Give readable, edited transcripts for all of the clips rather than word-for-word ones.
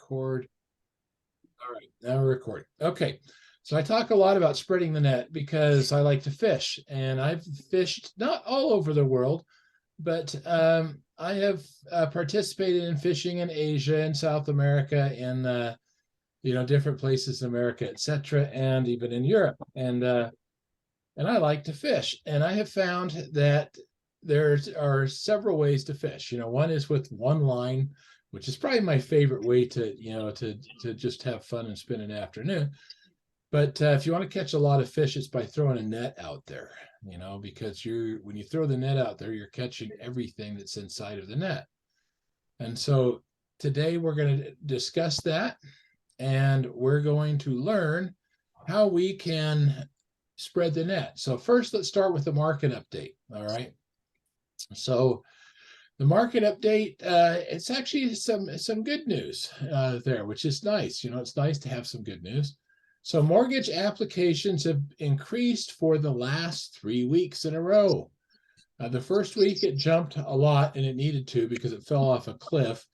record. All right, now we're recording. Okay, so I talk a lot about spreading the net because I like to fish, and I've fished not all over the world, but I have participated in fishing in Asia and South America, in different places in America, etc., and even in Europe. And I like to fish, and I have found that there are several ways to fish. One is with one line, which is probably my favorite way to just have fun and spend an afternoon. But if you want to catch a lot of fish, it's by throwing a net out there, because when you throw the net out there, you're catching everything that's inside of the net. And so today we're going to discuss that, and we're going to learn how we can spread the net. So first, let's start with the market update. All right. So the market update, it's actually some good news there, which is nice. It's nice to have some good news. So mortgage applications have increased for the last 3 weeks in a row. The first week it jumped a lot, and it needed to because it fell off a cliff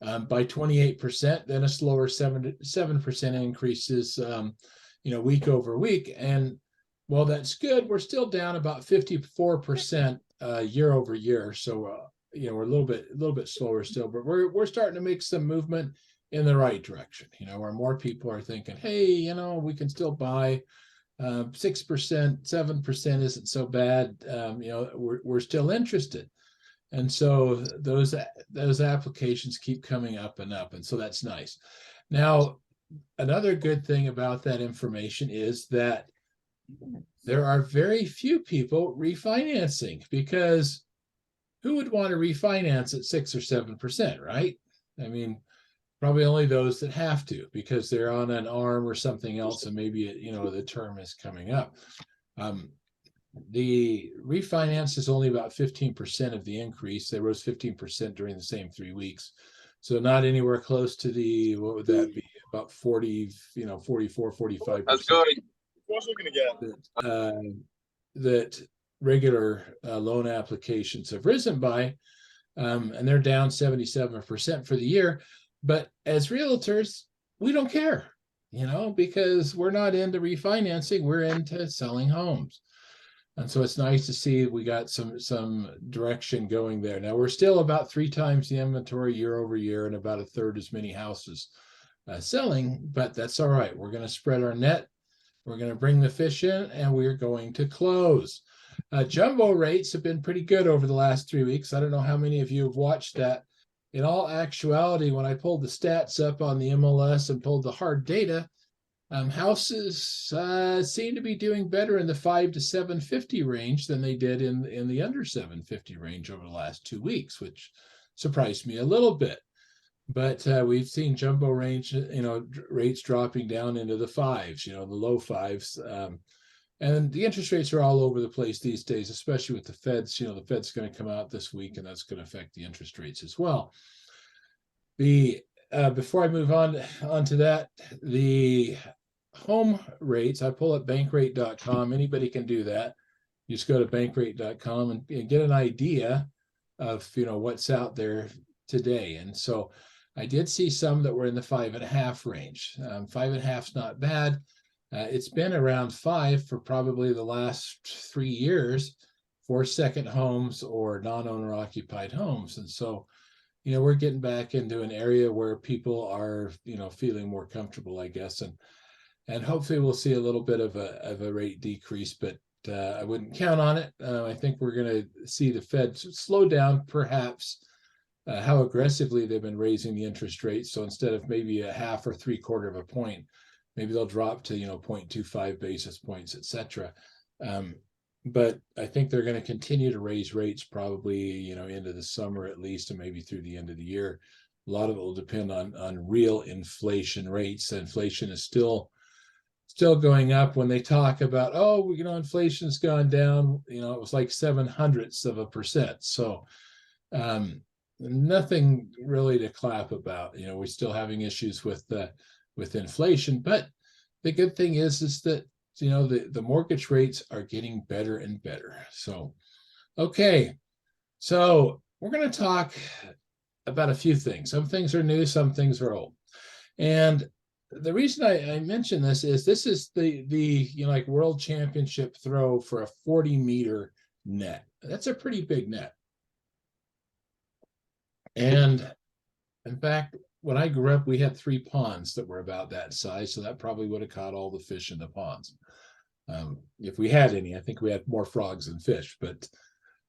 by 28%, then a slower 7% increases, week over week. And well, that's good. We're still down about 54% year over year. So we're a little bit slower still, but we're starting to make some movement in the right direction. Where more people are thinking, hey, we can still buy 6%, 7% isn't so bad. We're still interested. And so those applications keep coming up and up. And so that's nice. Now, another good thing about that information is that there are very few people refinancing, because who would want to refinance at 6 or 7%, right? I mean, probably only those that have to, because they're on an ARM or something else, and maybe the term is coming up. The refinance is only about 15% of the increase. They rose 15% during the same 3 weeks. So not anywhere close to what would that be? About 40, 44, 45%. How's it going? That regular loan applications have risen by, and they're down 77% for the year. But as realtors, we don't care, because we're not into refinancing, we're into selling homes. And so it's nice to see we got some direction going there. Now, we're still about 3 times the inventory year over year, and about a third as many houses selling, but that's all right. We're going to spread our net. We're going to bring the fish in, and we're going to close. Jumbo rates have been pretty good over the last 3 weeks. I don't know how many of you have watched that. In all actuality, when I pulled the stats up on the MLS and pulled the hard data, houses seem to be doing better in the 5 to 750 range than they did in the under 750 range over the last 2 weeks, which surprised me a little bit. But we've seen jumbo range, rates dropping down into the 5s, the low 5s. And the interest rates are all over the place these days, especially with the Feds. The Fed's going to come out this week, and that's going to affect the interest rates as well. Before I move on to that, the home rates, I pull up bankrate.com. Anybody can do that. You just go to bankrate.com and get an idea of, what's out there today. And so I did see some that were in the 5.5 range. 5.5 is not bad. It's been around 5 for probably the last 3 years for second homes or non-owner occupied homes. And so, we're getting back into an area where people are, feeling more comfortable, I guess. And hopefully we'll see a little bit of a rate decrease, but I wouldn't count on it. I think we're going to see the Fed slow down, perhaps, how aggressively they've been raising the interest rates. So instead of maybe a half or 3/4 of a point, maybe they'll drop to 0.25 basis points, etc. But I think they're going to continue to raise rates probably into the summer at least, and maybe through the end of the year. A lot of it will depend on real inflation rates. Inflation is still going up. When they talk about, inflation's gone down, it was like 0.07%. So nothing really to clap about. We're still having issues with inflation, but the good thing is that the mortgage rates are getting better and better. So okay, so we're going to talk about a few things. Some things are new, some things are old. And the reason I mention this is the like world championship throw for a 40-meter net. That's a pretty big net. And in fact, when I grew up, we had 3 ponds that were about that size, so that probably would have caught all the fish in the ponds. If we had any. I think we had more frogs than fish, but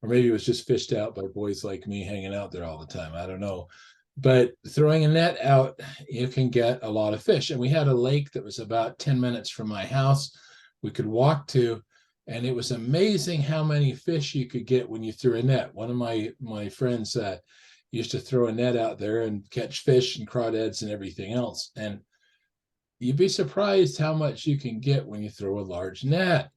or maybe it was just fished out by boys like me hanging out there all the time. I don't know. But throwing a net out, you can get a lot of fish. And we had a lake that was about 10 minutes from my house we could walk to, and it was amazing how many fish you could get when you threw a net. One of my friends used to throw a net out there and catch fish and crawdads and everything else. And you'd be surprised how much you can get when you throw a large net,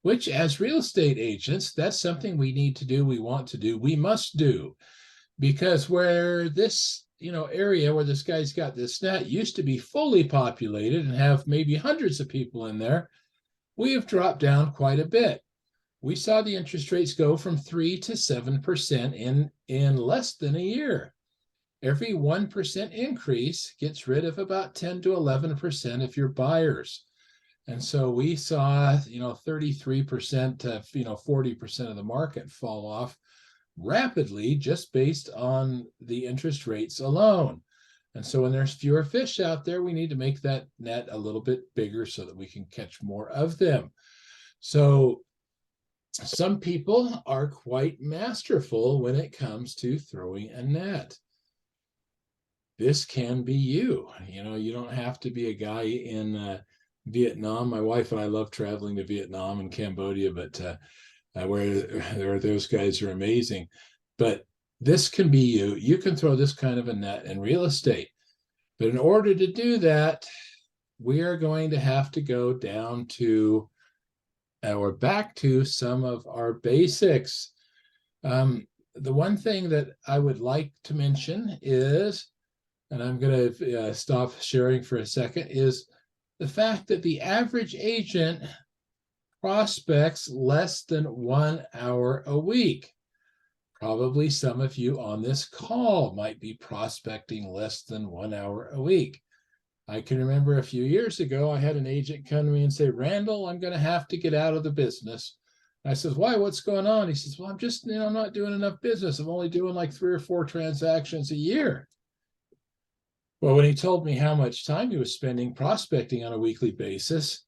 which as real estate agents, that's something we need to do, we want to do, we must do. Because where this area where this guy's got this net used to be fully populated and have maybe hundreds of people in there, we have dropped down quite a bit. We saw the interest rates go from 3 to 7% in less than a year. Every 1% increase gets rid of about 10 to 11% of your buyers. And so we saw 33% to 40% of the market fall off rapidly just based on the interest rates alone. And so when there's fewer fish out there, we need to make that net a little bit bigger so that we can catch more of them. So some people are quite masterful when it comes to throwing a net. This can be you. You don't have to be a guy in Vietnam. My wife and I love traveling to Vietnam and Cambodia, but where those guys are amazing. But this can be you. You can throw this kind of a net in real estate. But in order to do that, we are going to have to go down to or back to some of our basics. The one thing that I would like to mention is, and I'm going to stop sharing for a second, is the fact that the average agent prospects less than 1 hour a week. Probably some of you on this call might be prospecting less than 1 hour a week. I can remember a few years ago, I had an agent come to me and say, Randall, I'm going to have to get out of the business. I said, why? What's going on? He says, well, I'm just, not doing enough business. I'm only doing like 3 or 4 transactions a year. Well, when he told me how much time he was spending prospecting on a weekly basis,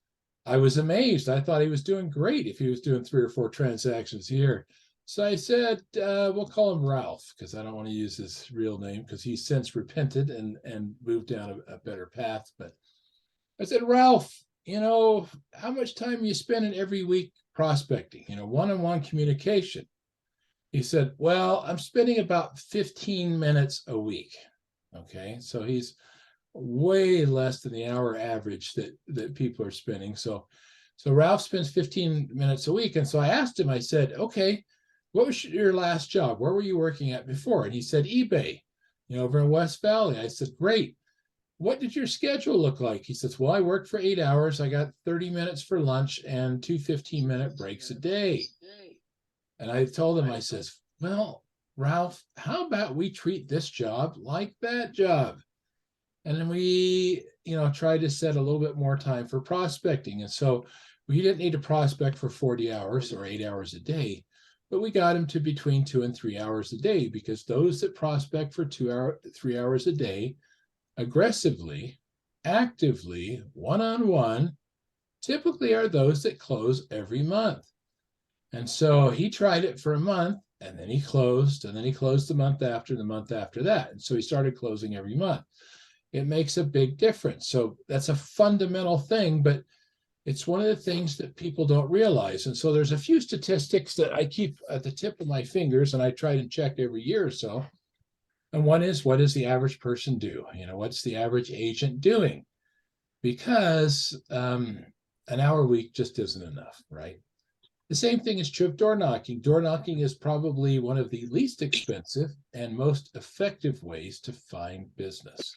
I was amazed. I thought he was doing great if he was doing 3 or 4 transactions a year. So I said, we'll call him Ralph, because I don't want to use his real name because he's since repented and moved down a better path. But I said, Ralph, how much time are you spending every week prospecting, one-on-one communication? He said, well, I'm spending about 15 minutes a week. Okay, so he's way less than the hour average that people are spending. So Ralph spends 15 minutes a week. And so I asked him, I said, okay, what was your last job? Where were you working at before? And he said, eBay, over in West Valley. I said, great. What did your schedule look like? He says, well, I worked for 8 hours. I got 30 minutes for lunch and 2 15-minute breaks a day. And I told him, I says, well, Ralph, how about we treat this job like that job? And then we, tried to set a little bit more time for prospecting. And so we didn't need to prospect for 40 hours or 8 hours a day, but we got him to between 2 and 3 hours a day, because those that prospect for 3 hours a day, aggressively, actively, one-on-one, typically are those that close every month. And so he tried it for a month, and then he closed, and then he closed the month after that. And so he started closing every month. It makes a big difference. So that's a fundamental thing, but it's one of the things that people don't realize. And so there's a few statistics that I keep at the tip of my fingers, and I try to check every year or so. And one is, what does the average person do? What's the average agent doing? Because an hour a week just isn't enough, right? The same thing is true of door knocking. Door knocking is probably one of the least expensive and most effective ways to find business.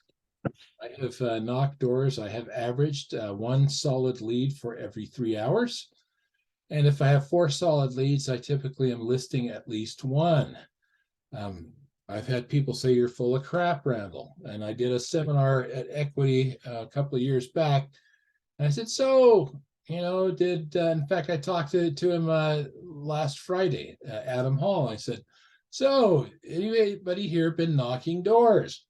I have knocked doors. I have averaged 1 solid lead for every 3 hours. And if I have 4 solid leads, I typically am listing at least 1. I've had people say you're full of crap, Randall. And I did a seminar at Equity a couple of years back. And I said, so, in fact, I talked to him last Friday, Adam Hall. I said, so anybody here been knocking doors?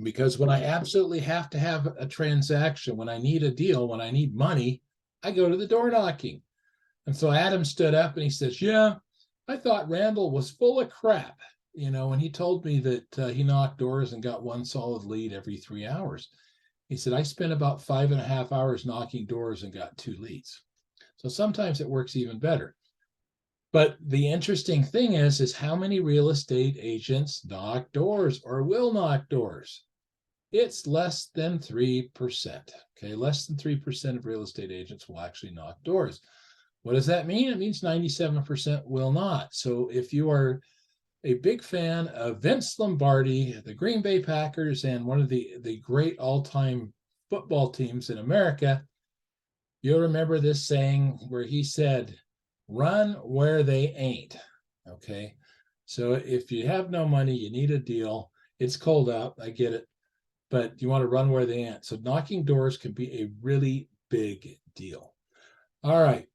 Because when I absolutely have to have a transaction, when I need a deal, when I need money, I go to the door knocking. And so Adam stood up and he says, yeah, I thought Randall was full of crap, when he told me that he knocked doors and got one solid lead every 3 hours. He said, I spent about 5.5 hours knocking doors and got 2 leads. So sometimes it works even better. But the interesting thing is how many real estate agents knock doors or will knock doors? It's less than 3%. Okay, less than 3% of real estate agents will actually knock doors. What does that mean? It means 97% will not. So if you are a big fan of Vince Lombardi, the Green Bay Packers, and one of the great all-time football teams in America, you'll remember this saying where he said, run where they ain't. Okay. So if you have no money, you need a deal. It's cold out. I get it. But you want to run where they ain't. So knocking doors can be a really big deal. All right.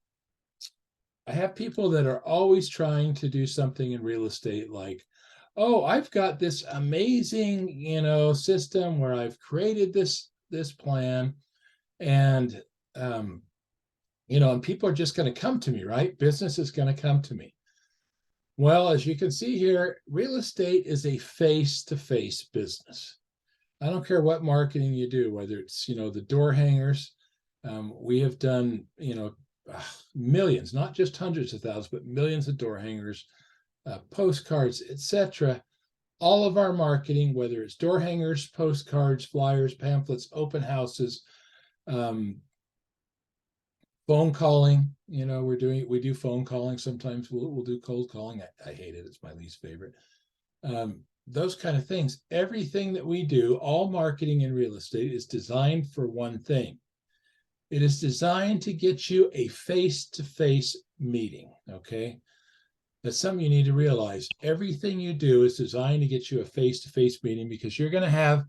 I have people that are always trying to do something in real estate like, oh, I've got this amazing, system where I've created this plan and and people are just going to come to me, right? Business is going to come to me. Well, as you can see here, real estate is a face-to-face business. I don't care what marketing you do, whether it's, the door hangers. We have done, millions, not just hundreds of thousands, but millions of door hangers, postcards, etc. All of our marketing, whether it's door hangers, postcards, flyers, pamphlets, open houses, phone calling, we do phone calling. Sometimes we'll do cold calling. I hate it. It's my least favorite. Those kind of things. Everything that we do, all marketing in real estate is designed for one thing. It is designed to get you a face-to-face meeting, okay? That's something you need to realize. Everything you do is designed to get you a face-to-face meeting because you're going to have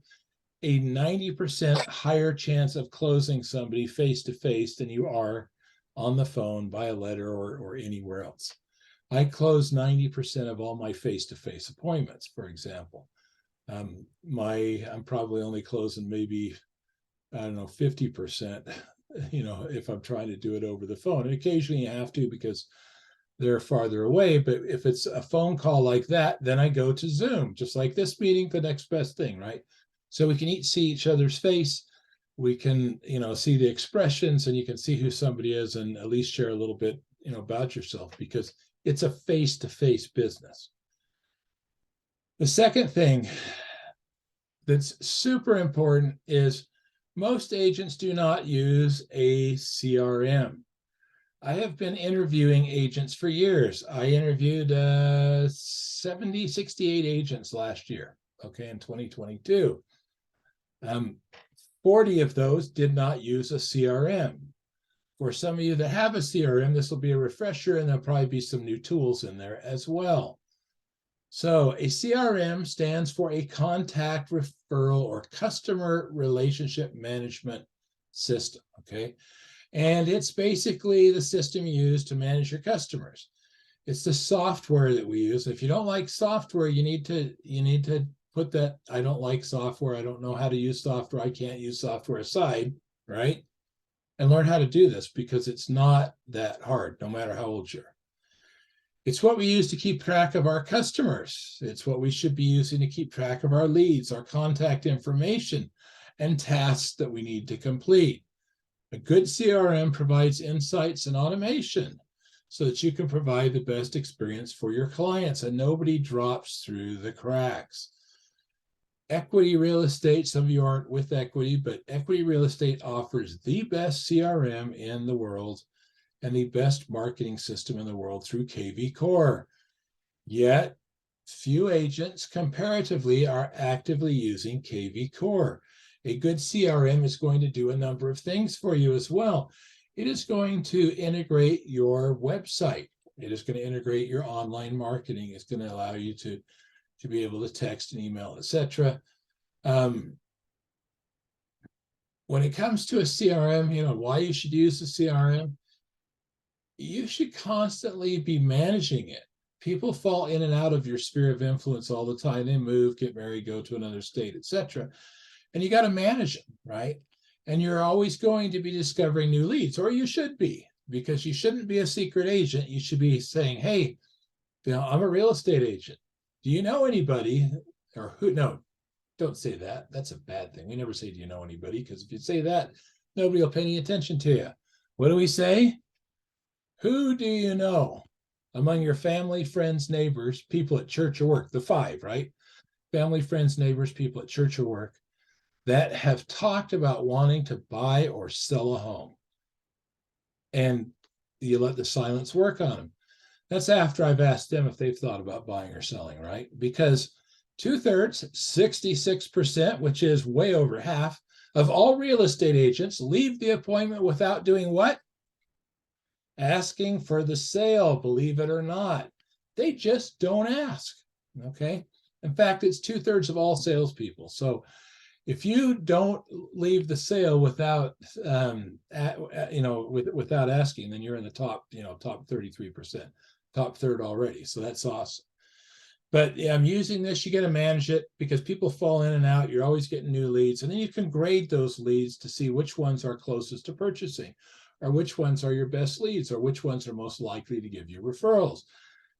a 90% higher chance of closing somebody face-to-face than you are on the phone, by a letter, or anywhere else. I close 90% of all my face-to-face appointments, for example. I'm probably only closing maybe, 50%, if I'm trying to do it over the phone. And occasionally you have to because they're farther away. But if it's a phone call like that, then I go to Zoom, just like this meeting, the next best thing, right? So we can each see each other's face. We can, see the expressions, and you can see who somebody is and at least share a little bit, about yourself, because it's a face-to-face business. The second thing that's super important is most agents do not use a CRM. I have been interviewing agents for years. I interviewed 68 agents last year, okay, in 2022. 40 of those did not use a CRM. For some of you that have a CRM, this will be a refresher, and there'll probably be some new tools in there as well. So a CRM stands for a contact referral or customer relationship management system, okay? And it's basically the system you use to manage your customers. It's the software that we use. If you don't like software, you need to put that I don't like software, I don't know how to use software, I can't use software aside, right? And learn how to do this, because it's not that hard, no matter how old you are. It's what we use to keep track of our customers. It's what we should be using to keep track of our leads, our contact information, and tasks that we need to complete. A good CRM provides insights and automation so that you can provide the best experience for your clients and nobody drops through the cracks. Equity Real Estate, some of you aren't with Equity, but Equity Real Estate offers the best CRM in the world and the best marketing system in the world through KV Core. Yet, few agents comparatively are actively using KV Core. A good CRM is going to do a number of things for you as well. It is going to integrate your website. It is going to integrate your online marketing. It's going to allow you to be able to text and email, etc. When it comes to a CRM, you know, why you should use a CRM, you should constantly be managing it. People fall in and out of your sphere of influence all the time. They move, get married, go to another state, etc. And you got to manage them, right? And you're always going to be discovering new leads, or you should be, because you shouldn't be a secret agent. You should be saying, hey, you know, I'm a real estate agent. Do you know anybody? Or who? No, don't say that. That's a bad thing. We never say, do you know anybody? Because if you say that, nobody will pay any attention to you. What do we say? Who do you know among your family, friends, neighbors, people at church or work? The five, right? Family, friends, neighbors, people at church or work that have talked about wanting to buy or sell a home. And you let the silence work on them. That's after I've asked them if they've thought about buying or selling, right? Because 2/3, 66%, which is way over half of all real estate agents, leave the appointment without doing what? Asking for the sale, believe it or not. They just don't ask, okay? In fact, it's 2/3 of all salespeople. So if you don't leave the sale without, without asking, then you're in the top, top 33%, top third already. So that's awesome. But yeah, I'm using this. You got to manage it because people fall in and out. You're always getting new leads. And then you can grade those leads to see which ones are closest to purchasing, or which ones are your best leads, or which ones are most likely to give you referrals.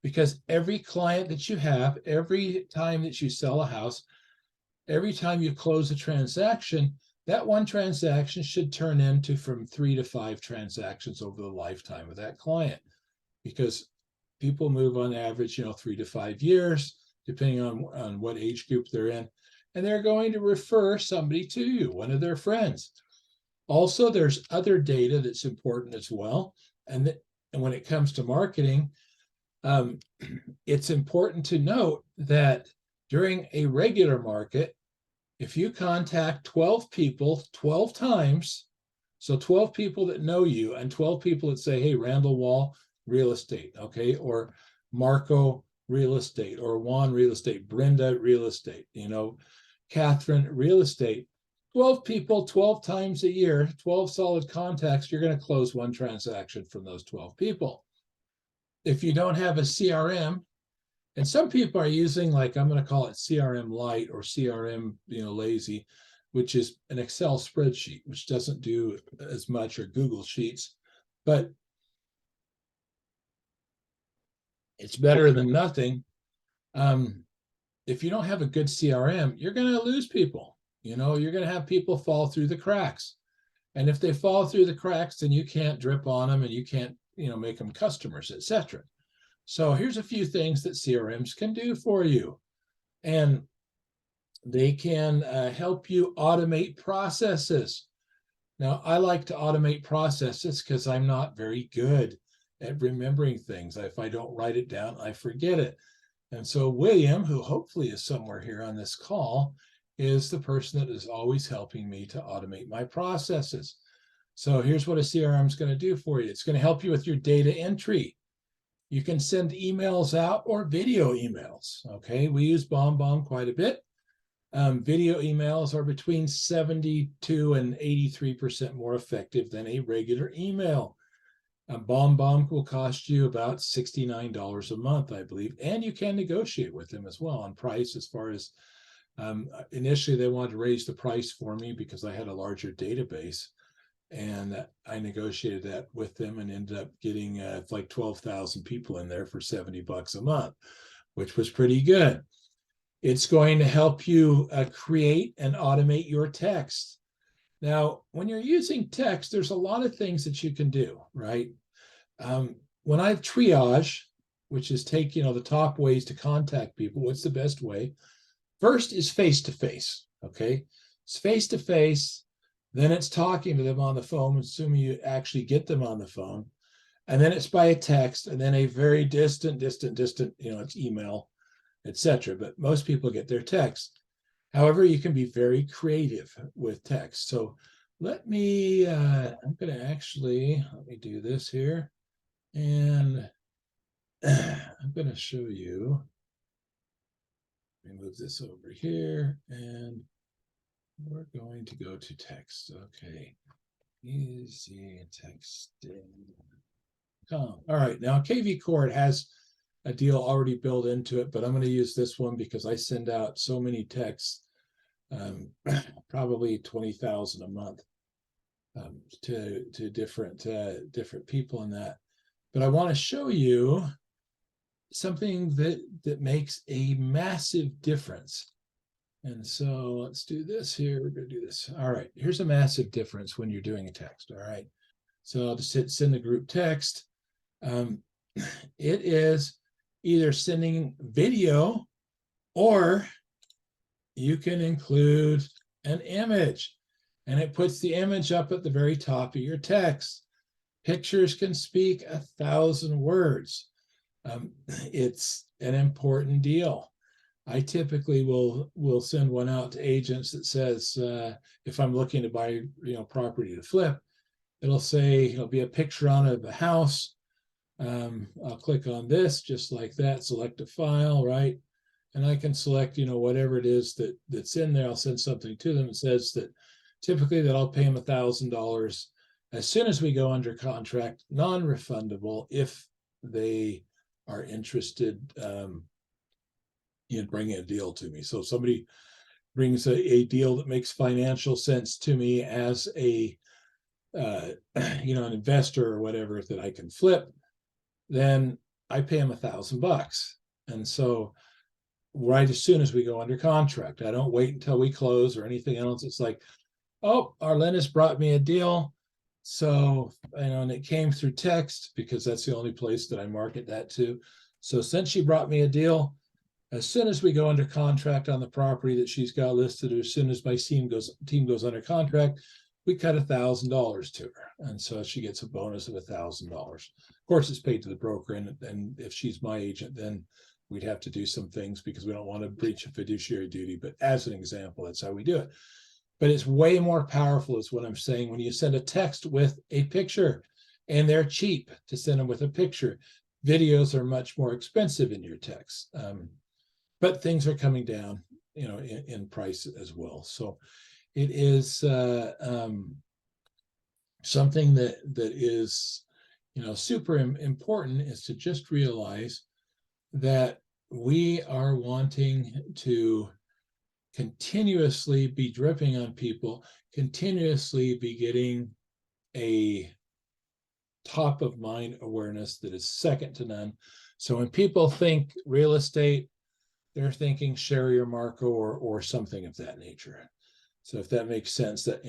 Because every client that you have, every time that you sell a house, every time you close a transaction, that one transaction should turn into from 3 to 5 transactions over the lifetime of that client. Because people move on average, 3 to 5 years, depending on what age group they're in. And they're going to refer somebody to you, one of their friends. Also, there's other data that's important as well. And when it comes to marketing, it's important to note that during a regular market, if you contact 12 people 12 times, so 12 people that know you and 12 people that say, hey, Randall Wall, real estate, okay, or Marco, real estate, or Juan, real estate, Brenda, real estate, Catherine, real estate, 12 people, 12 times a year, 12 solid contacts, you're going to close one transaction from those 12 people. If you don't have a CRM, and some people are using, like, I'm going to call it CRM Lite or CRM, lazy, which is an Excel spreadsheet, which doesn't do as much, or Google Sheets, but it's better than nothing. If you don't have a good CRM, you're going to lose people. You're going to have people fall through the cracks. And if they fall through the cracks, then you can't drip on them and you can't, make them customers, etc. So here's a few things that CRMs can do for you. And they can help you automate processes. Now, I like to automate processes because I'm not very good at remembering things. If I don't write it down, I forget it. And so William, who hopefully is somewhere here on this call, is the person that is always helping me to automate my processes. So here's what a CRM is going to do for you. It's going to help you with your data entry. You can send emails out or video emails. Okay, we use BombBomb quite a bit. Video emails are between 72 and 83% more effective than a regular email. BombBomb will cost you about $69 a month, I believe, and you can negotiate with them as well on price. As far as initially, they wanted to raise the price for me because I had a larger database, and I negotiated that with them and ended up getting like 12,000 people in there for $70 a month, which was pretty good. It's going to help you create and automate your text. Now, when you're using text, there's a lot of things that you can do, right? When I triage, which is take, the top ways to contact people, what's the best way? First is face-to-face, okay? It's face-to-face, then it's talking to them on the phone, assuming you actually get them on the phone, and then it's by a text, and then a very distant, it's email, etc. But most people get their text. However, you can be very creative with text. So let me do this here. And I'm going to show you. Let me move this over here, and we're going to go to text. Okay. Easy texting. All right. Now, KV Cord has a deal already built into it, but I'm going to use this one because I send out so many texts, probably 20,000 a month, to different people in that. But I want to show you something that makes a massive difference. And so let's do this here. We're going to do this. All right. Here's a massive difference when you're doing a text. All right. So I'll just hit send the group text. It is either sending video, or you can include an image, and it puts the image up at the very top of your text. Pictures can speak 1,000 words. It's an important deal. I typically will send one out to agents that says, if I'm looking to buy property to flip, it'll say, it'll be a picture on it of the house. I'll click on this just like that, select a file, right? And I can select, whatever it is that's in there. I'll send something to them that says that typically that I'll pay them $1,000 as soon as we go under contract, non-refundable if they are interested in bringing a deal to me. So if somebody brings a deal that makes financial sense to me as a an investor or whatever that I can flip, then I pay them $1,000. And so right as soon as we go under contract, I don't wait until we close or anything else. It's like, oh, Arlenis brought me a deal. So, and it came through text because that's the only place that I market that to. So since she brought me a deal, as soon as we go under contract on the property that she's got listed, or as soon as my team goes under contract, we cut $1,000 to her. And so she gets a bonus of $1,000. Of course, it's paid to the broker. And if she's my agent, then we'd have to do some things because we don't want to breach a fiduciary duty. But as an example, that's how we do it. But it's way more powerful is what I'm saying. When you send a text with a picture, and they're cheap to send them with a picture. Videos are much more expensive in your text. But things are coming down, in price as well. So it is something that is, super important, is to just realize that we are wanting to continuously be dripping on people, continuously be getting a top of mind awareness that is second to none. So when people think real estate, they're thinking Sherry or Marco or something of that nature. So if that makes sense, that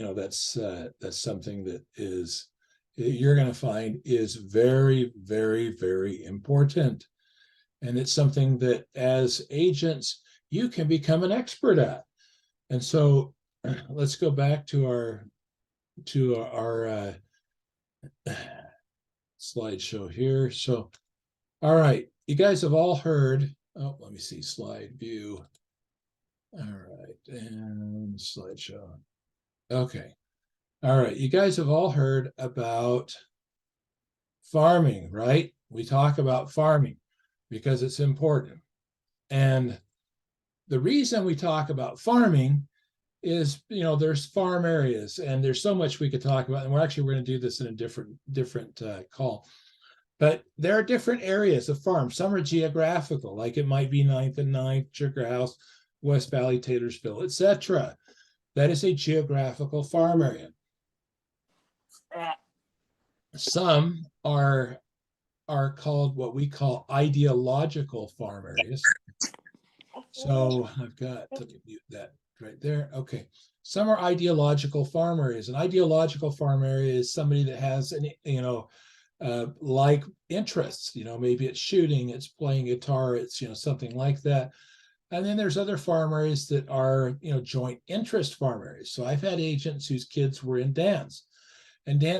that's something that is, you're going to find is very, very, very important. And it's something that as agents, you can become an expert at. And so let's go back to our slideshow here. So, all right, you guys have all heard, oh, let me see, slide view. All right, and slideshow. Okay. All right, you guys have all heard about farming, right? We talk about farming because it's important. And the reason we talk about farming is, there's farm areas, and there's so much we could talk about. And we're going to do this in a different call. But there are different areas of farms. Some are geographical, like it might be 9th and 9th, Sugar House, West Valley, Taylorsville, etc. That is a geographical farm area. Some are called what we call ideological farm areas. So I've got to mute that right there. Okay. Some are ideological farm areas. An ideological farm area is somebody that has an, like interests, maybe it's shooting, it's playing guitar, it's, something like that. And then there's other farm areas that are, joint interest farm areas. So I've had agents whose kids were in dance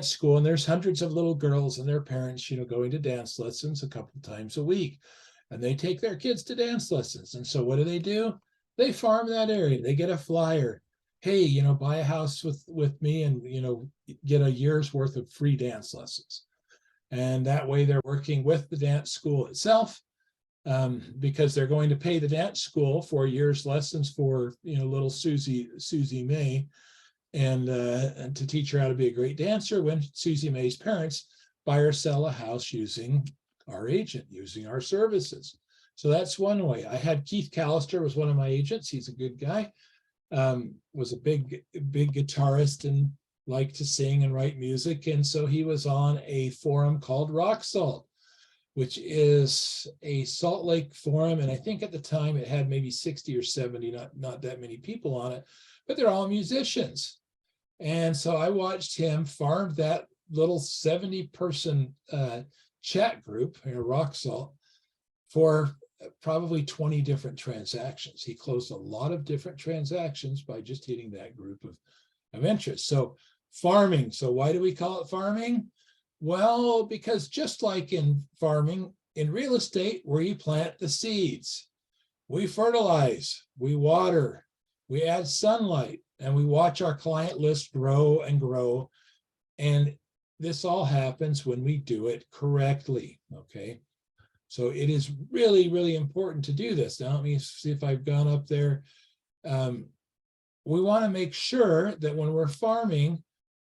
school, and there's hundreds of little girls and their parents, going to dance lessons a couple times a week. And they take their kids to dance lessons. And so what do? They farm that area. They get a flyer. Hey, buy a house with me and, get a year's worth of free dance lessons. And that way they're working with the dance school itself, because they're going to pay the dance school for a year's lessons for, little Susie May, and to teach her how to be a great dancer when Susie May's parents buy or sell a house using our agent, using our services. So that's one way. I had Keith Callister was one of my agents. He's a good guy. Was a big guitarist and liked to sing and write music. And so he was on a forum called Rock Salt, which is a Salt Lake forum. And I think at the time it had maybe 60 or 70, not that many people on it, but they're all musicians. And so I watched him farm that little 70-person chat group, Rock Salt, for probably 20 different transactions. He closed a lot of different transactions by just hitting that group of interest. So farming. So why do we call it farming? Well, because just like in farming, in real estate, where you plant the seeds, we fertilize, we water, we add sunlight, and we watch our client list grow and grow. And this all happens when we do it correctly, okay? So it is really, really important to do this. Now, let me see if I've gone up there. We want to make sure that when we're farming,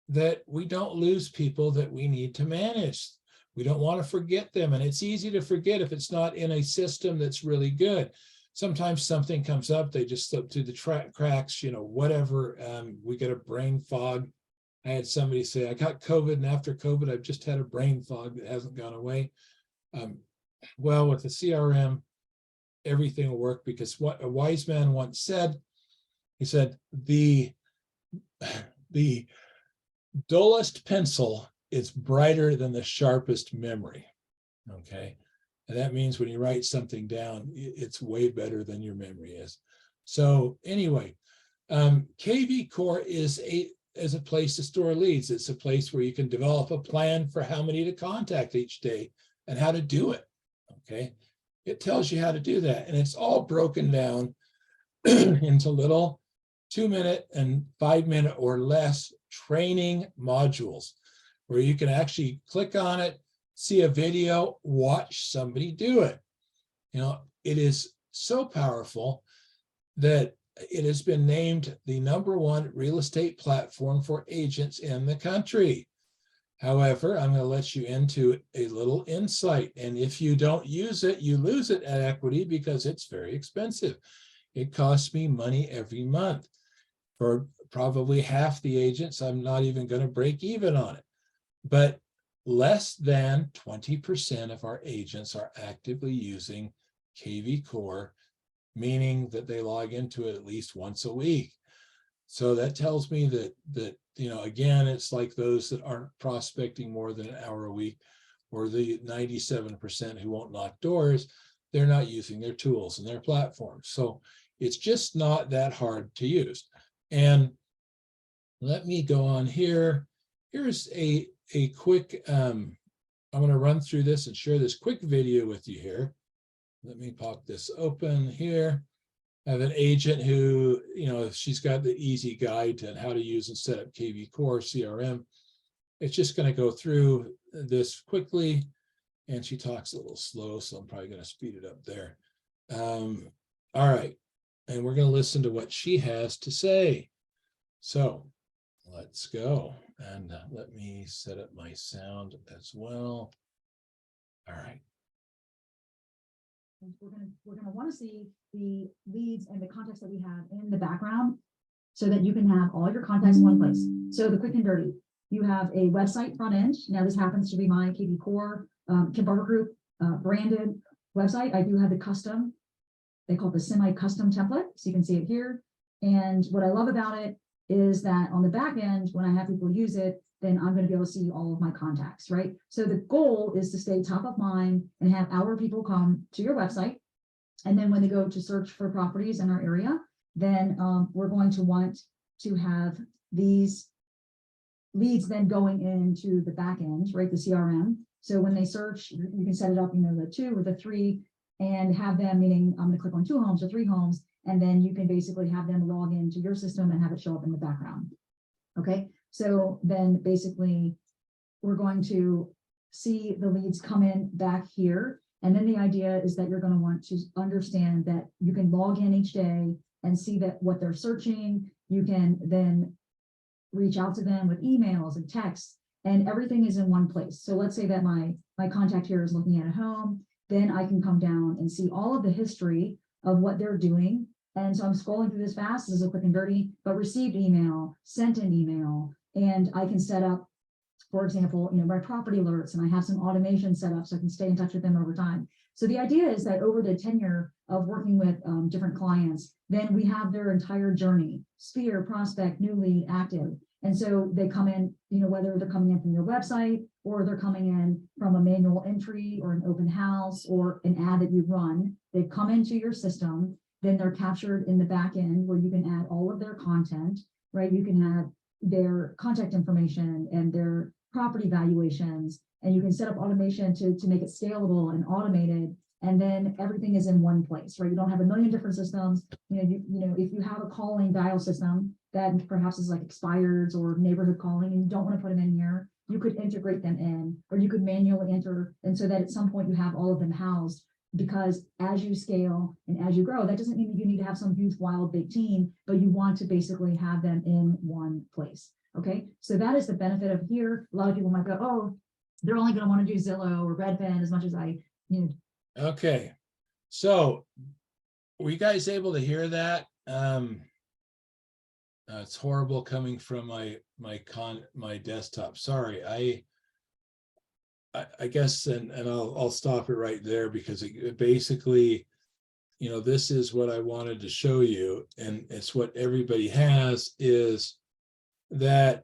that we don't lose people that we need to manage. We don't want to forget them. And it's easy to forget if it's not in a system that's really good. Sometimes something comes up, they just slip through the cracks, whatever. We get a brain fog. I had somebody say, I got COVID, and after COVID, I've just had a brain fog that hasn't gone away. Well, with the CRM, everything will work, because what a wise man once said, he said, the dullest pencil is brighter than the sharpest memory, okay? And that means when you write something down, it's way better than your memory is. So anyway, KV Core is a place to store leads. It's a place where you can develop a plan for how many to contact each day and how to do it, okay? It tells you how to do that, and it's all broken down into little 2-minute and 5-minute or less training modules where you can actually click on it, see a video, watch somebody do it. It is so powerful that it has been named the #1 real estate platform for agents in the country. However, I'm going to let you into a little insight. And if you don't use it, you lose it at Equity, because it's very expensive. It costs me money every month. For probably half the agents, I'm not even going to break even on it. But less than 20% of our agents are actively using KV Core, meaning that they log into it at least once a week. So that tells me that again, it's like those that aren't prospecting more than an hour a week, or the 97% who won't knock doors, they're not using their tools and their platforms. So it's just not that hard to use. And let me go on here. Here's a quick, I'm going to run through this and share this quick video with you here. Let me pop this open here. I have an agent who, she's got the easy guide to how to use and set up KV Core CRM. It's just going to go through this quickly, and she talks a little slow, so I'm probably going to speed it up there. All right, and we're going to listen to what she has to say. So let's go, and let me set up my sound as well. All right. We're gonna want to see the leads and the contacts that we have in the background, so that you can have all your contacts in one place. So the quick and dirty, you have a website front end. Now this happens to be my KV Core Kim Barber Group branded website. I do have the custom, they call it the semi-custom template, so you can see it here. And what I love about it is that on the back end, when I have people use it, then I'm going to be able to see all of my contacts, right? So the goal is to stay top of mind and have our people come to your website. And then when they go to search for properties in our area, then we're going to want to have these leads then going into the back end, right? The CRM. So when they search, you can set it up, the 2 or the 3, and have them, meaning I'm going to click on 2 homes or 3 homes, and then you can basically have them log into your system and have it show up in the background. Okay. So then basically we're going to see the leads come in back here. And then the idea is that you're going to want to understand that you can log in each day and see that what they're searching. You can then reach out to them with emails and texts, and everything is in one place. So let's say that my contact here is looking at a home, then I can come down and see all of the history of what they're doing. And so I'm scrolling through this fast. This is a quick and dirty, but received email, sent an email, and I can set up, for example, my property alerts, and I have some automation set up so I can stay in touch with them over time. So the idea is that over the tenure of working with different clients, then we have their entire journey: sphere, prospect, new lead, active. And so they come in, whether they're coming in from your website, or they're coming in from a manual entry or an open house or an ad that you run, they come into your system, then they're captured in the back end where you can add all of their content, right? You can have their contact information and their property valuations, and you can set up automation to make it scalable and automated. And then everything is in one place, right? You don't have a million different systems. If you have a calling dial system that perhaps is like expireds or neighborhood calling, and you don't want to put them in here, you could integrate them in, or you could manually enter, and so that at some point you have all of them housed. Because as you scale and as you grow, that doesn't mean that you need to have some huge, wild, big team, but you want to basically have them in one place. Okay, so that is the benefit of here. A lot of people might go, oh, they're only going to want to do Zillow or Redfin as much as Okay, so were you guys able to hear that? It's horrible coming from my desktop. Sorry, I guess, and I'll stop it right there, because it basically, this is what I wanted to show you, and it's what everybody has, is that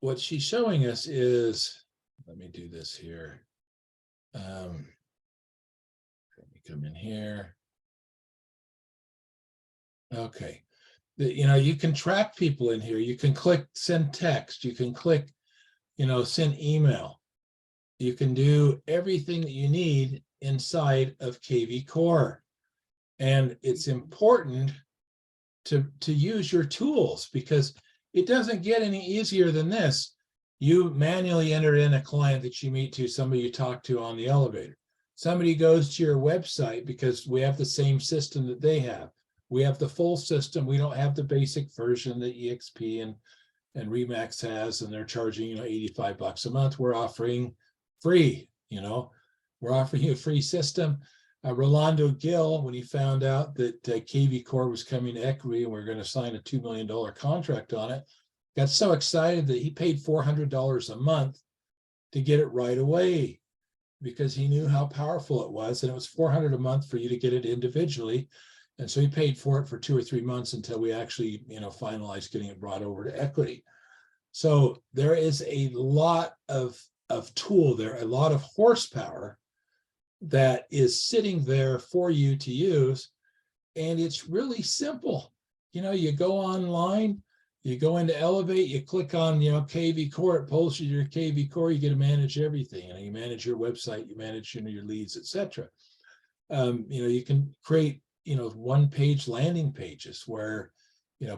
what she's showing us is, let me do this here. Let me come in here. Okay. You can track people in here. You can click send text. You can click, send email. You can do everything that you need inside of KV Core. And it's important to use your tools, because it doesn't get any easier than this. You manually enter in a client that you meet to, somebody you talk to on the elevator. Somebody goes to your website, because we have the same system that they have. We have the full system. We don't have the basic version that EXP and Remax has, and they're charging, $85 a month. We're offering free, we're offering you a free system. Rolando Gill, when he found out that KV Core was coming to equity and we're going to sign a $2 million contract on it, got so excited that he paid $400 a month to get it right away, because he knew how powerful it was. And it was $400 a month for you to get it individually. And so he paid for it for 2 or 3 months until we actually, finalized getting it brought over to equity. So there is a lot of tool there, a lot of horsepower that is sitting there for you to use. And it's really simple. You go online, you go into Elevate, you click on, KV Core, it pulls you to your KV Core, you get to manage everything. You manage your website, you manage your leads, etc. You can create, one-page landing pages where,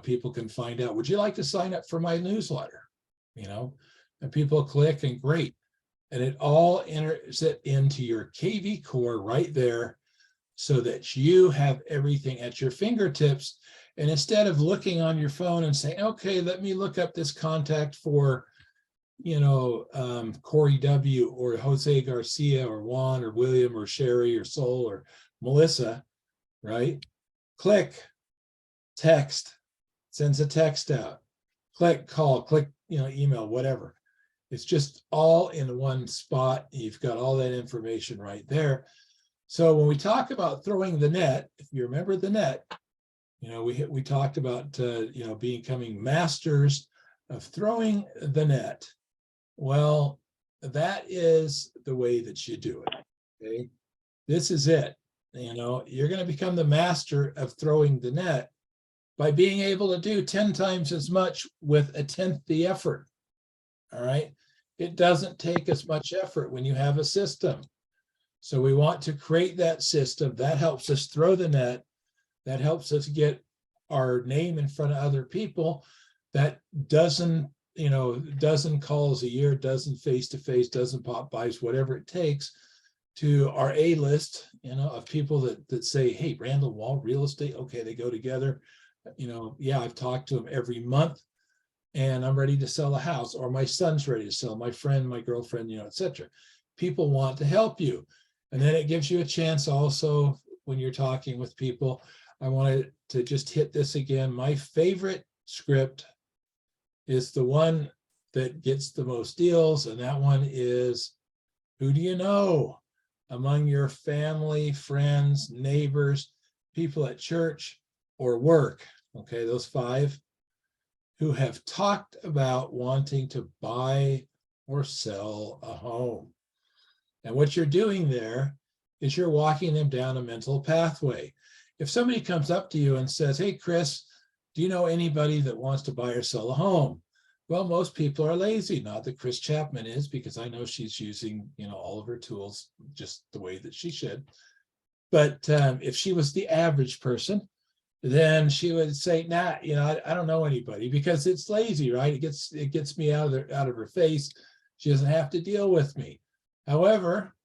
people can find out, would you like to sign up for my newsletter? And people click, and great. And it all enters it into your KV Core right there, so that you have everything at your fingertips. And instead of looking on your phone and saying, okay, let me look up this contact for, Corey W. or Jose Garcia or Juan or William or Sherry or Sol or Melissa, right? Click, text, sends a text out, click, call, click, email, whatever. It's just all in one spot. You've got all that information right there. So when we talk about throwing the net, if you remember the net, we talked about, becoming masters of throwing the net. Well, that is the way that you do it. Okay, this is it. You're going to become the master of throwing the net by being able to do 10 times as much with a 10th the effort. All right. It doesn't take as much effort when you have a system. So we want to create that system that helps us throw the net, that helps us get our name in front of other people, that doesn't dozen calls a year, dozen face-to-face, dozen pop-bys, whatever it takes, to our A list, of people that say, hey, Randall Wall Real Estate, okay, they go together. Yeah, I've talked to them every month, and I'm ready to sell a house, or my son's ready to sell, my friend, my girlfriend, etc. People want to help you. And then it gives you a chance also when you're talking with people. I wanted to just hit this again. My favorite script is the one that gets the most deals, and that one is, who do you know among your family, friends, neighbors, people at church or work, okay, those 5, who have talked about wanting to buy or sell a home. And what you're doing there is you're walking them down a mental pathway. If somebody comes up to you and says, hey, Chris, do you know anybody that wants to buy or sell a home? Well, most people are lazy. Not that Chris Chapman is, because I know she's using, all of her tools just the way that she should. But if she was the average person, then she would say, nah, I don't know anybody, because it's lazy, right? It gets me out of her face. She doesn't have to deal with me. However,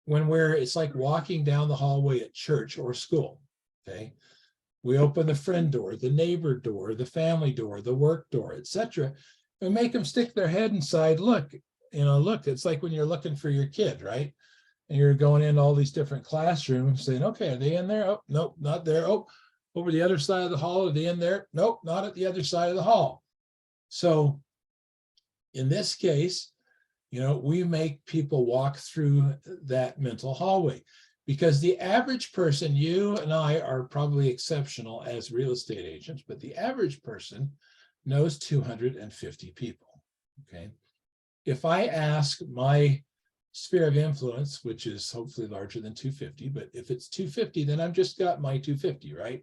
it's like walking down the hallway at church or school, okay? We open the friend door, the neighbor door, the family door, the work door, etc., and make them stick their head inside. Look, it's like when you're looking for your kid, right? And you're going in all these different classrooms saying, okay, are they in there? Oh, nope, not there. Oh, over the other side of the hall, are they in there? Nope, not at the other side of the hall. So in this case, we make people walk through that mental hallway, because the average person, you and I are probably exceptional as real estate agents, but the average person knows 250 people, okay? If I ask my sphere of influence, which is hopefully larger than 250, but if it's 250, then I've just got my 250, right?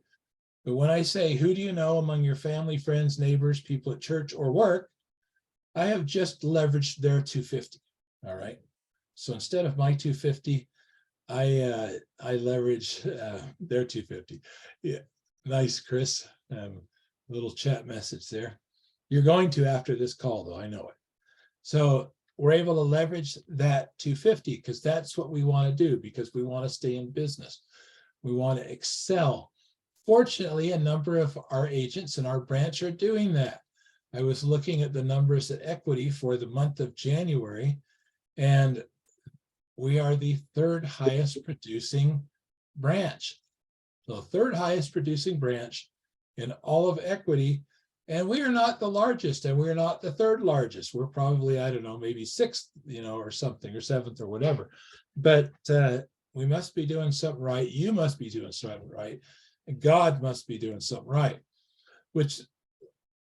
But when I say, who do you know among your family, friends, neighbors, people at church or work, I have just leveraged their 250, all right? So instead of my 250, I leverage their 250. Yeah, nice, Chris. Little chat message there. You're going to after this call, though, I know it. So we're able to leverage that 250, because that's what we want to do, because we want to stay in business. We want to excel. Fortunately, a number of our agents in our branch are doing that. I was looking at the numbers at Equity for the month of January, and we are the 3rd highest producing branch. So 3rd highest producing branch in all of Equity. And we are not the largest, and we're not the 3rd largest. We're probably, I don't know, maybe 6th, or something, or 7th or whatever. But we must be doing something right. You must be doing something right. And God must be doing something right, which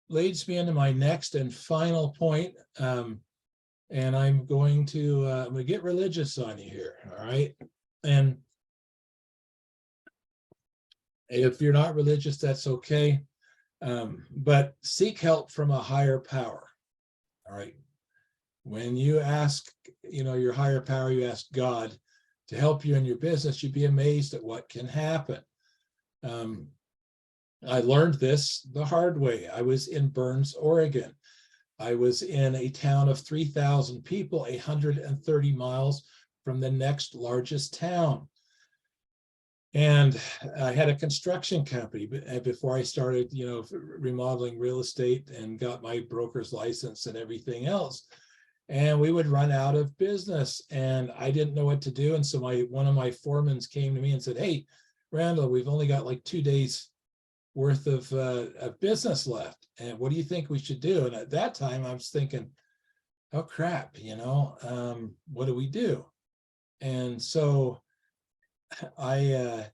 leads me into my next and final point. And I'm going to get religious on you here, all right? And if you're not religious, that's okay. But seek help from a higher power, all right? When you ask, your higher power, you ask God to help you in your business, you'd be amazed at what can happen. I learned this the hard way. I was in Burns, Oregon. I was in a town of 3,000 people, 130 miles from the next largest town. And I had a construction company before I started, remodeling real estate and got my broker's license and everything else. And we would run out of business, and I didn't know what to do. And so one of my foremans came to me and said, hey, Randall, we've only got like 2 days worth of business left. And what do you think we should do? And at that time I was thinking, oh crap, what do we do? And so I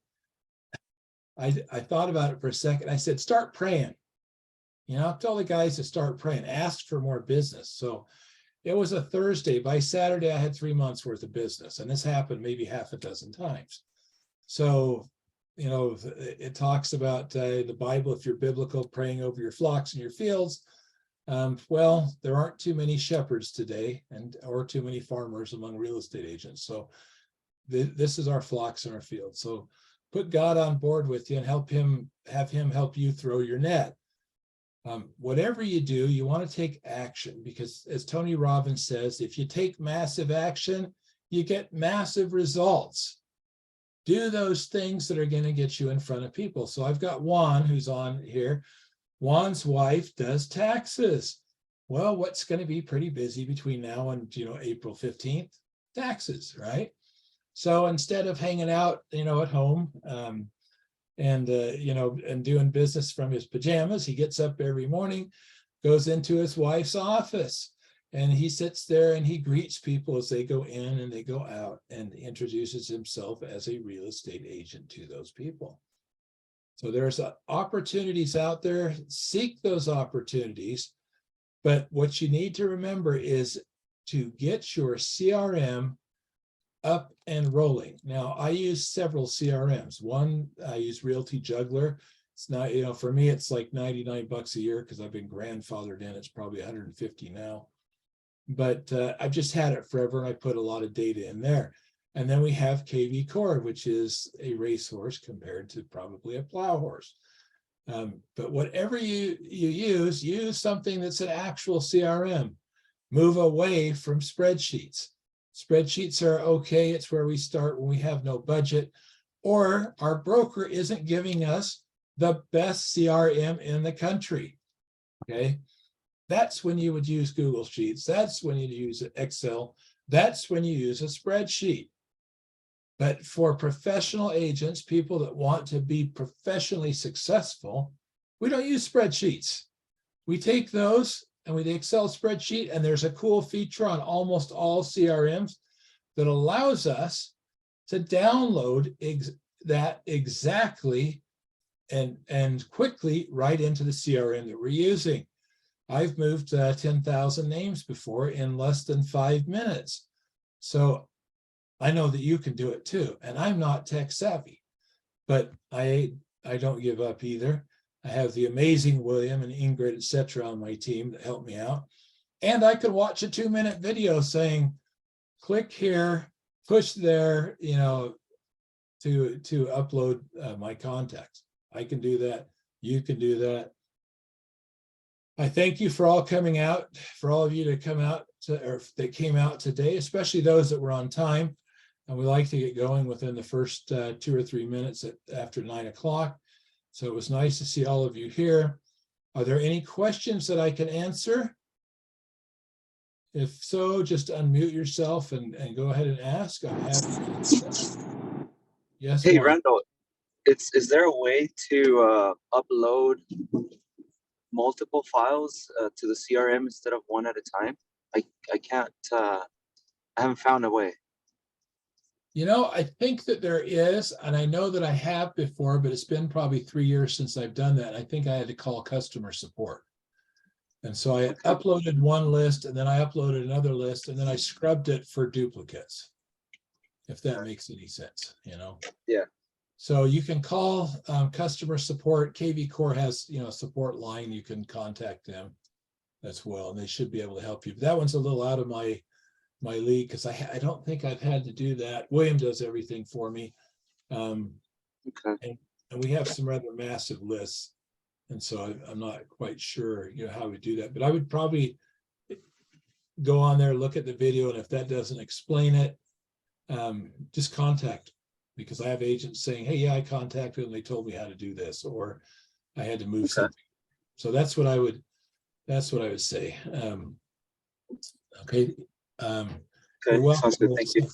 thought about it for a second. I said, start praying. Tell the guys to start praying, ask for more business. So it was a Thursday. By Saturday, I had 3 months worth of business. And this happened maybe half a dozen times. So, it talks about in the Bible, if you're biblical, praying over your flocks and your fields. Well, there aren't too many shepherds today, or too many farmers among real estate agents. So this is our flocks and our fields. So put God on board with you and have him help you throw your net. Whatever you do, you want to take action, because as Tony Robbins says, if you take massive action, you get massive results. Do those things that are going to get you in front of people. So I've got Juan who's on here. Juan's wife does taxes. Well, what's going to be pretty busy between now and, April 15th? Taxes, right? So instead of hanging out, at home, and doing business from his pajamas, he gets up every morning, goes into his wife's office, and he sits there and he greets people as they go in and they go out, and introduces himself as a real estate agent to those people. So there's opportunities out there. Seek those opportunities. But what you need to remember is to get your CRM up and rolling. Now, I use several CRMs. One, I use Realty Juggler. It's not, for me, it's like $99 a year because I've been grandfathered in. It's probably 150 now. But I've just had it forever, and I put a lot of data in there. And then we have KV Core, which is a racehorse compared to probably a plow horse. But whatever you use something that's an actual CRM. Move away from spreadsheets. Spreadsheets are okay. It's where we start when we have no budget, or our broker isn't giving us the best CRM in the country. Okay. That's when you would use Google Sheets. That's when you use Excel. That's when you use a spreadsheet. But for professional agents, people that want to be professionally successful, we don't use spreadsheets. We take those and we Excel spreadsheet, and there's a cool feature on almost all CRMs that allows us to download that exactly and quickly right into the CRM that we're using. I've moved 10,000 names before in less than 5 minutes. So I know that you can do it too. And I'm not tech savvy, but I don't give up either. I have the amazing William and Ingrid, et cetera, on my team that help me out. And I could watch a 2-minute video saying, click here, push there, to upload my contacts. I can do that. You can do that. I thank you for all coming out, for all of you to come out or that came out today, especially those that were on time. And we like to get going within the first 2 or 3 minutes after 9 o'clock. So it was nice to see all of you here. Are there any questions that I can answer? If so, just unmute yourself and go ahead and ask. I'm happy to answer. Yes. Hey, Juan. Randall, is there a way to upload multiple files to the CRM instead of one at a time? I can't, I haven't found a way. I think that there is, and I know that I have before, but it's been probably 3 years since I've done that. I think I had to call customer support. And so I uploaded one list, and then I uploaded another list, and then I scrubbed it for duplicates, if that makes any sense, Yeah. So you can call customer support. KV Core has, a support line. You can contact them as well, and they should be able to help you. But that one's a little out of my league, because I don't think I've had to do that. William does everything for me. Okay. And we have some rather massive lists. And so I'm not quite sure, how we do that. But I would probably go on there, look at the video, and if that doesn't explain it, just contact, because I have agents saying, hey, yeah, I contacted them, they told me how to do this, or I had to move something. So that's what I would say. Okay. Okay, sounds good. Thank you.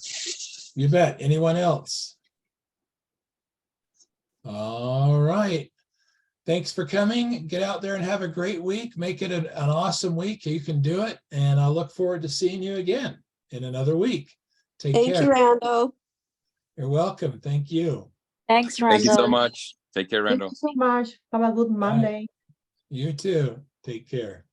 You bet. Anyone else? All right. Thanks for coming. Get out there and have a great week. Make it an awesome week. You can do it. And I look forward to seeing you again in another week. Take care. Thank you, Randall. You're welcome. Thank you. Thanks, Randall. Thank you so much. Take care, Thank Randall. you so much. Have a good Monday. You too. Take care.